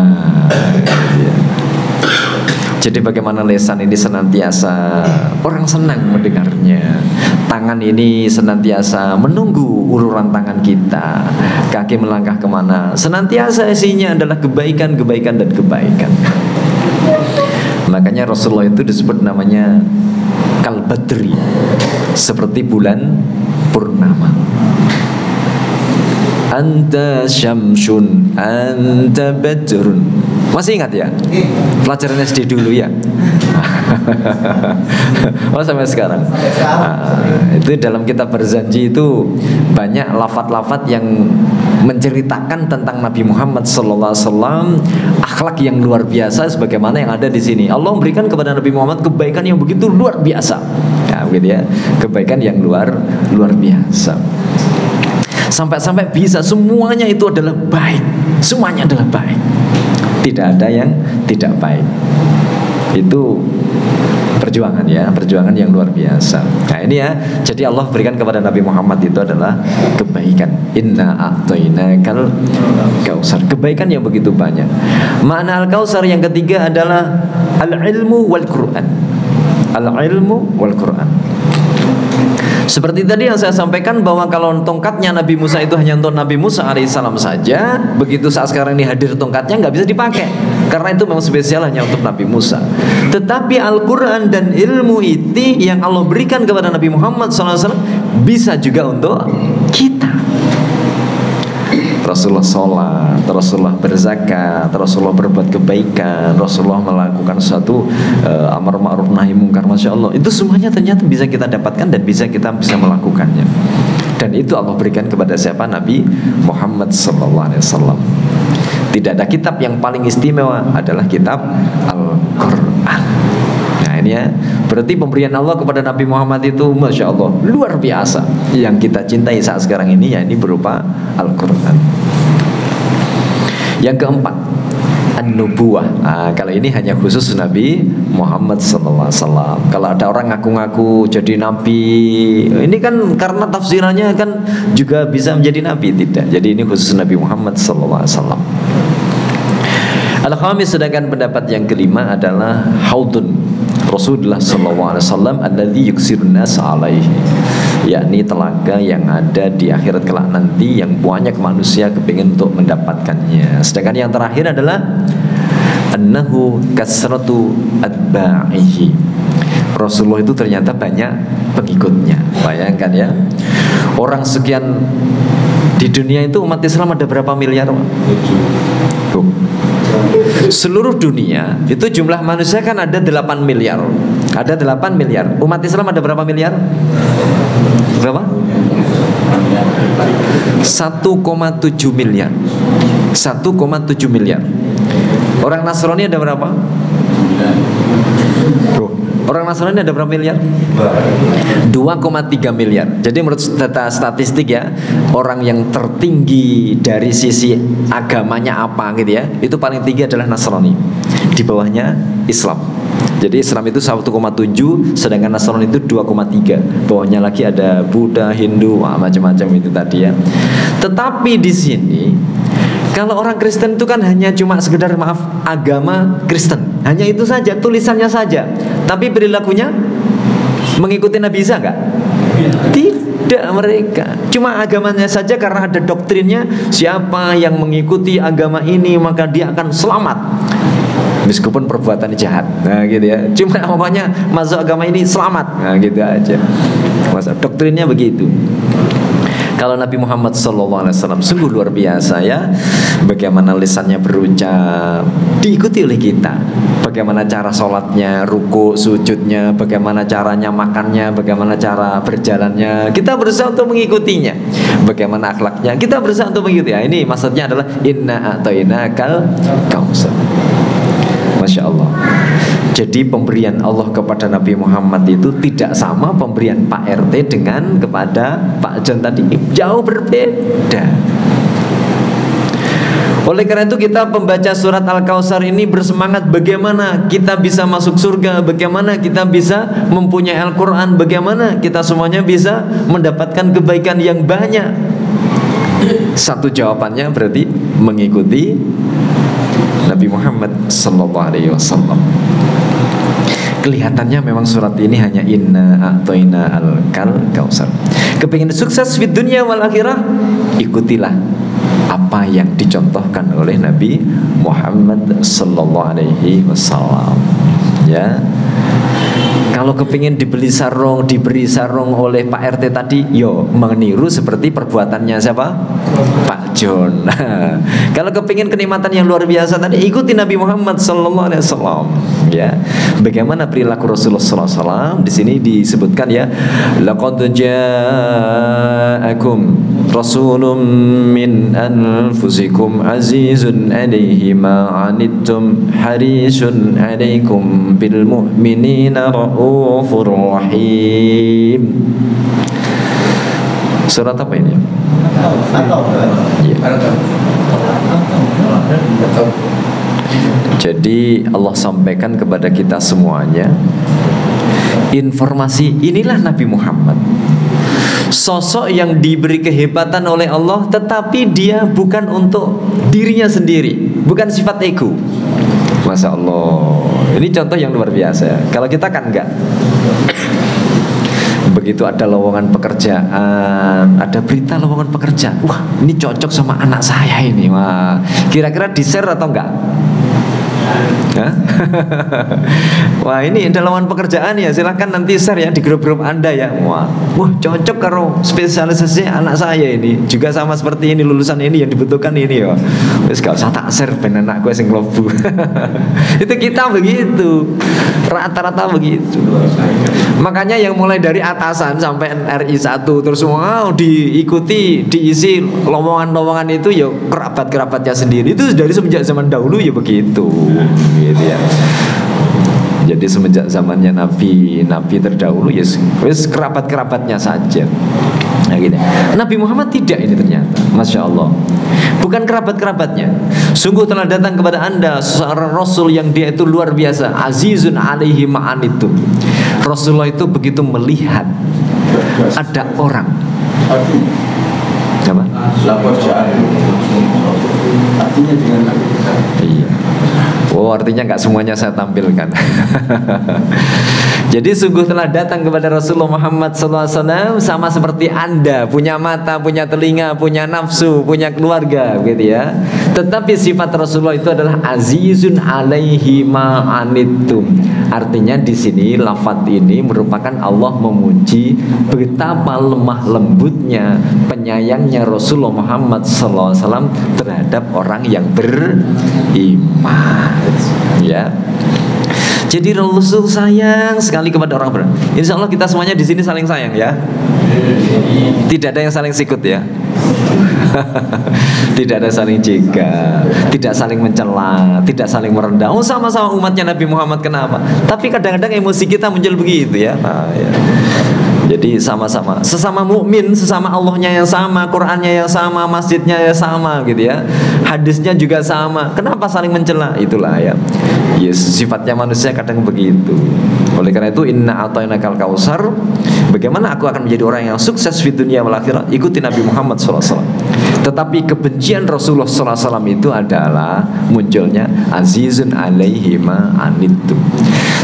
Jadi bagaimana lisan ini senantiasa orang senang mendengarnya, tangan ini senantiasa menunggu uluran tangan kita, kaki melangkah kemana, senantiasa isinya adalah kebaikan, kebaikan dan kebaikan. Makanya Rasulullah itu disebut namanya Kal-Badri, seperti bulan purnama. Anta syamsun, anta badrun. Masih ingat ya? Pelajaran SD dulu ya? Oh sampai sekarang. Itu dalam kitab Berzanji itu banyak lafaz-lafaz yang menceritakan tentang Nabi Muhammad SAW, akhlak yang luar biasa sebagaimana yang ada di sini. Allah memberikan kepada Nabi Muhammad kebaikan yang begitu luar biasa. Ya, begitu ya. Kebaikan yang luar biasa. Sampai-sampai bisa semuanya itu adalah baik. Semuanya adalah baik. Tidak ada yang tidak baik. Itu perjuangan ya, perjuangan yang luar biasa. Nah ini ya, jadi Allah berikan kepada Nabi Muhammad itu adalah kebaikan. Inna a'tainakal kausar. Kebaikan yang begitu banyak. Makna al-kausar yang ketiga adalah al-ilmu wal Quran. Al-ilmu wal Quran. Seperti tadi yang saya sampaikan bahwa kalau tongkatnya Nabi Musa itu hanya untuk Nabi Musa alaihissalam saja, begitu saat sekarang ini hadir tongkatnya nggak bisa dipakai karena itu memang spesial hanya untuk Nabi Musa. Tetapi Al-Quran dan ilmu itu yang Allah berikan kepada Nabi Muhammad SAW bisa juga untuk kita. Rasulullah sholat, Rasulullah berzakat, Rasulullah berbuat kebaikan, Rasulullah melakukan suatu amar ma'ruf nahi mungkar, Masya Allah. Itu semuanya ternyata bisa kita dapatkan dan kita bisa melakukannya. Dan itu Allah berikan kepada siapa? Nabi Muhammad SAW. Tidak ada kitab yang paling istimewa adalah kitab Al-Quran. Nah ini ya, berarti pemberian Allah kepada Nabi Muhammad itu Masya Allah luar biasa. Yang kita cintai saat sekarang ini ya ini berupa Al-Quran. Yang keempat, an-nubuwah. Nah, kalau ini hanya khusus Nabi Muhammad SAW. Kalau ada orang ngaku-ngaku jadi nabi, ini kan karena tafsirannya kan juga bisa menjadi nabi, tidak. Jadi ini khusus Nabi Muhammad SAW. Al-khamis, sedangkan pendapat yang kelima adalah haudun Rasulullah SAW alladzi yuksirun nas alaihi, yakni telaga yang ada di akhirat kelak nanti yang banyak manusia kepingin untuk mendapatkannya. Sedangkan yang terakhir adalah annahu kasratu atba'ihi. Rasulullah itu ternyata banyak pengikutnya. Bayangkan ya, orang sekian di dunia itu umat Islam ada berapa miliar? Seluruh dunia itu jumlah manusia kan ada 8 miliar. Ada 8 miliar. Umat Islam ada berapa miliar? Berapa? 1,7 miliar. 1,7 miliar. Orang Nasrani ada berapa? Orang Nasrani ada berapa miliar? 2,3 miliar. Jadi menurut data statistik ya, orang yang tertinggi dari sisi agamanya apa gitu ya, itu paling tinggi adalah Nasrani. Di bawahnya Islam. Jadi Islam itu 1,7, sedangkan Nasrani itu 2,3. Bawahnya lagi ada Buddha, Hindu, macam-macam itu tadi ya. Tetapi di sini kalau orang Kristen itu kan hanya cuma sekedar agama Kristen, hanya itu saja, tulisannya saja. Tapi perilakunya mengikuti Nabi Isa enggak? Tidak, mereka cuma agamanya saja karena ada doktrinnya, siapa yang mengikuti agama ini maka dia akan selamat meskipun perbuatannya jahat. Nah gitu ya. Cuma pokoknya masuk agama ini selamat. Nah gitu aja. Masa doktrinnya begitu. Kalau Nabi Muhammad SAW sungguh luar biasa ya, bagaimana lisannya berucap, diikuti oleh kita. Bagaimana cara sholatnya, ruku, sujudnya, bagaimana caranya makannya, bagaimana cara berjalannya, kita berusaha untuk mengikutinya. Bagaimana akhlaknya, kita berusaha untuk mengikuti. Ya, ini maksudnya adalah inna a'tainakal kausar. Masya Allah. Jadi pemberian Allah kepada Nabi Muhammad itu tidak sama pemberian Pak RT dengan kepada Pak John tadi, jauh berbeda. Oleh karena itu kita pembaca surat Al-Kausar ini bersemangat bagaimana kita bisa masuk surga, bagaimana kita bisa mempunyai Al-Quran, bagaimana kita semuanya bisa mendapatkan kebaikan yang banyak. Satu jawabannya berarti mengikuti Nabi Muhammad sallallahu alaihi wasallam. Kelihatannya memang surat ini hanya inna a'toina al-kausar. Kepingin sukses di dunia wal akhirah, ikutilah apa yang dicontohkan oleh Nabi Muhammad sallallahu alaihi wasallam. Ya. Kalau kepingin diberi sarung oleh Pak RT tadi, yo meniru seperti perbuatannya siapa? Pak John. Kalau kepingin kenikmatan yang luar biasa tadi, ikuti Nabi Muhammad sallallahu alaihi wasallam. Ya, bagaimana perilaku Rasulullah sallallahu alaihi wasallam? Di sini disebutkan ya, laqad ja'akum rasulun min anfusikum azizun 'alaihi ma 'anittum harisun 'alaikum bil mu'minina raufur rahim. Surat apa ini? Ya. Jadi Allah sampaikan kepada kita semuanya informasi inilah Nabi Muhammad, sosok yang diberi kehebatan oleh Allah, tetapi dia bukan untuk dirinya sendiri, bukan sifat ego. Masya Allah, ini contoh yang luar biasa. Kalau kita kan enggak. Begitu ada lowongan pekerjaan, ada berita lowongan pekerjaan, wah ini cocok sama anak saya ini, wah kira-kira di-share atau enggak? Hah? Wah ini ada lowongan pekerjaan ya, silahkan nanti share ya di grup-grup Anda ya. Wah cocok karo spesialisasi anak saya ini, juga sama seperti ini, lulusan ini yang dibutuhkan ini ya. Wes gak usah tak share ben anak gue sing mlebu. Itu kita begitu, rata-rata begitu. Makanya yang mulai dari atasan sampai RI 1 terus wow diikuti, diisi lowongan-lowongan itu ya kerabat-kerabatnya sendiri. Itu dari semenjak zaman dahulu ya begitu. Gitu ya. Jadi semenjak zamannya Nabi terdahulu ya wis kerabat-kerabatnya saja. Nah gini. Nabi Muhammad tidak ini ternyata, Masya Allah, bukan kerabat-kerabatnya. Sungguh telah datang kepada anda seorang Rasul yang dia itu luar biasa, azizun alaihi ma'anitum. Rasulullah itu begitu melihat ada orang apa? Artinya dengan Iya. Oh artinya nggak semuanya saya tampilkan. Jadi sungguh telah datang kepada Rasulullah Muhammad SAW sama seperti anda, punya mata, punya telinga, punya nafsu, punya keluarga, gitu ya. Tetapi sifat Rasulullah itu adalah azizun alaihi ma'anittum. Artinya di sini lafaz ini merupakan Allah memuji betapa lemah lembutnya, penyayangnya Rasulullah Muhammad SAW terhadap orang yang beriman. Ya. Jadi Rasul sayang sekali kepada orang beriman. Insya Allah kita semuanya di sini saling sayang ya. Tidak ada yang saling sikut ya. Tidak ada saling jaga, tidak saling mencela, tidak saling merendah. Oh sama-sama umatnya Nabi Muhammad, kenapa? Tapi kadang-kadang emosi kita muncul begitu ya. Nah, ya. Jadi sama-sama, sesama mukmin, sesama Allahnya yang sama, Qurannya yang sama, masjidnya yang sama gitu ya. Hadisnya juga sama. Kenapa saling mencela? Itulah ya. Yes, sifatnya manusia kadang begitu. Oleh karena itu inna a'tainakal kausar. Bagaimana aku akan menjadi orang yang sukses di dunia wal akhirah? Ikuti Nabi Muhammad SAW. Tetapi kebencian Rasulullah SAW itu adalah munculnya azizun alaihi ma anittum.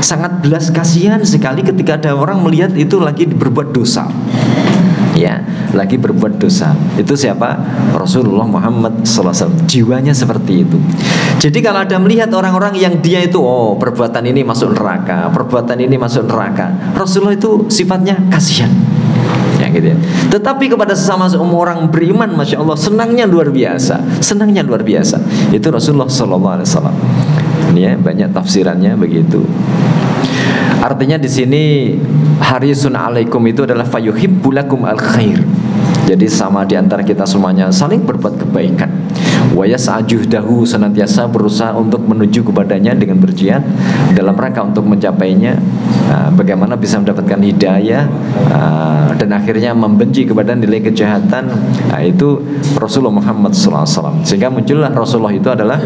Sangat belas kasihan sekali ketika ada orang melihat itu lagi berbuat dosa. Ya, lagi berbuat dosa. Itu siapa? Rasulullah Muhammad SAW. Jiwanya seperti itu. Jadi kalau ada melihat orang-orang yang dia itu perbuatan ini masuk neraka, perbuatan ini masuk neraka, Rasulullah itu sifatnya kasihan. Ya gitu ya. Tetapi kepada sesama orang beriman, Masya Allah, senangnya luar biasa. Senangnya luar biasa. Itu Rasulullah SAW. Ini ya, banyak tafsirannya begitu. Artinya di sini harisun alaikum itu adalah fayuhibbulakum al khair. Jadi sama di antara kita semuanya saling berbuat kebaikan. Wa yas'ajuhdahu, senantiasa berusaha untuk menuju kepadanya dengan berjihad dalam rangka untuk mencapainya. bagaimana bisa mendapatkan hidayah dan akhirnya membenci kepada nilai kejahatan. Itu Rasulullah Muhammad SAW. Sehingga muncullah Rasulullah itu adalah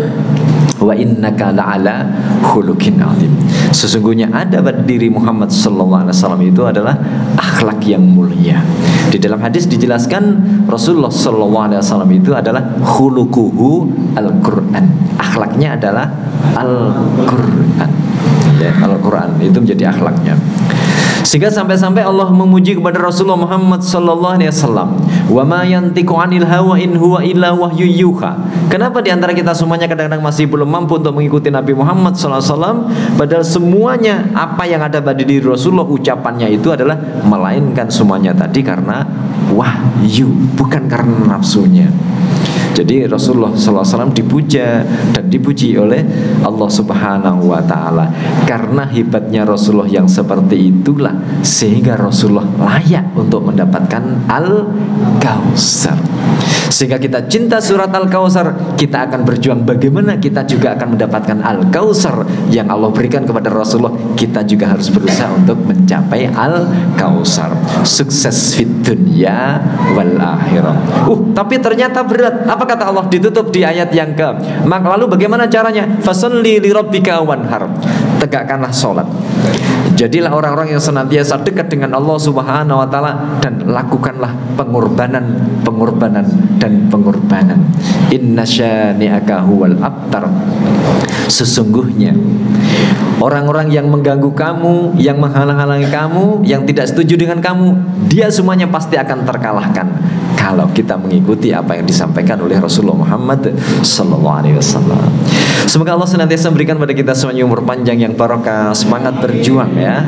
wa innaka la'ala khuluqin azim. Sesungguhnya ada pada diri Muhammad SAW itu adalah akhlak yang mulia. Di dalam hadis dijelaskan Rasulullah SAW itu adalah khuluquhu al-Quran. Akhlaknya adalah Al-Quran. Ya, Al-Quran itu menjadi akhlaknya. Sehingga sampai-sampai Allah memuji kepada Rasulullah Muhammad sallallahu alaihi wasallam, "Wa ma yantiqu 'anil hawa in huwa illa wahyu yuha." Kenapa di antara kita semuanya kadang-kadang masih belum mampu untuk mengikuti Nabi Muhammad sallallahu alaihi wasallam, padahal semuanya apa yang ada pada diri Rasulullah ucapannya itu adalah melainkan semuanya tadi karena wahyu, bukan karena nafsunya. Jadi Rasulullah SAW dipuja dan dipuji oleh Allah Subhanahu wa Ta'ala. Karena hebatnya Rasulullah yang seperti itulah sehingga Rasulullah layak untuk mendapatkan Al-Kautsar. Sehingga kita cinta surat Al-Kautsar, kita akan berjuang bagaimana kita juga akan mendapatkan Al-Kautsar yang Allah berikan kepada Rasulullah. Kita juga harus berusaha untuk mencapai Al-Kautsar. Sukses fit dunya wal akhirah. Tapi ternyata berat. Apa kata Allah? Ditutup di ayat yang ke. Maka lalu bagaimana caranya? Fasalli li rabbika wanhar. Tegakkanlah sholat. Jadilah orang-orang yang senantiasa dekat dengan Allah Subhanahu wa Ta'ala dan lakukanlah pengorbanan dan pengorbanan. Inna syani'aka huwal abtar. Sesungguhnya orang-orang yang mengganggu kamu, yang menghalang-halangi kamu, yang tidak setuju dengan kamu, dia semuanya pasti akan terkalahkan kalau kita mengikuti apa yang disampaikan oleh Rasulullah Muhammad sallallahu alaihi wasallam. Semoga Allah senantiasa memberikan pada kita semuanya umur panjang yang barokah, semangat berjuang ya.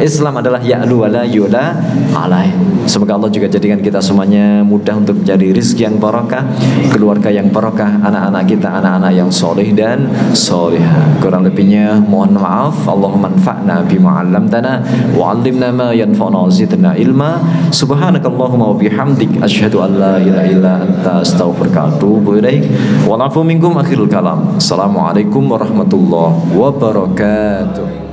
Islam adalah ya'lu wa la yu'la alaih. Semoga Allah juga jadikan kita semuanya mudah untuk mencari rizki yang barokah, keluarga yang barokah, anak-anak kita anak-anak yang soleh dan solehah. Kurang lebihnya mohon maaf. Allahumma anfa'na bima 'allamtana wa 'allimna ma yanfa'una wa zidna ilma. Subhanakallahumma wa bihamdik asyhadu an la ilaha illa anta astaghfiruka wa atubu ilaik. Wa 'afu minkum akhirul kalam. Assalamualaikum warahmatullahi wabarakatuh.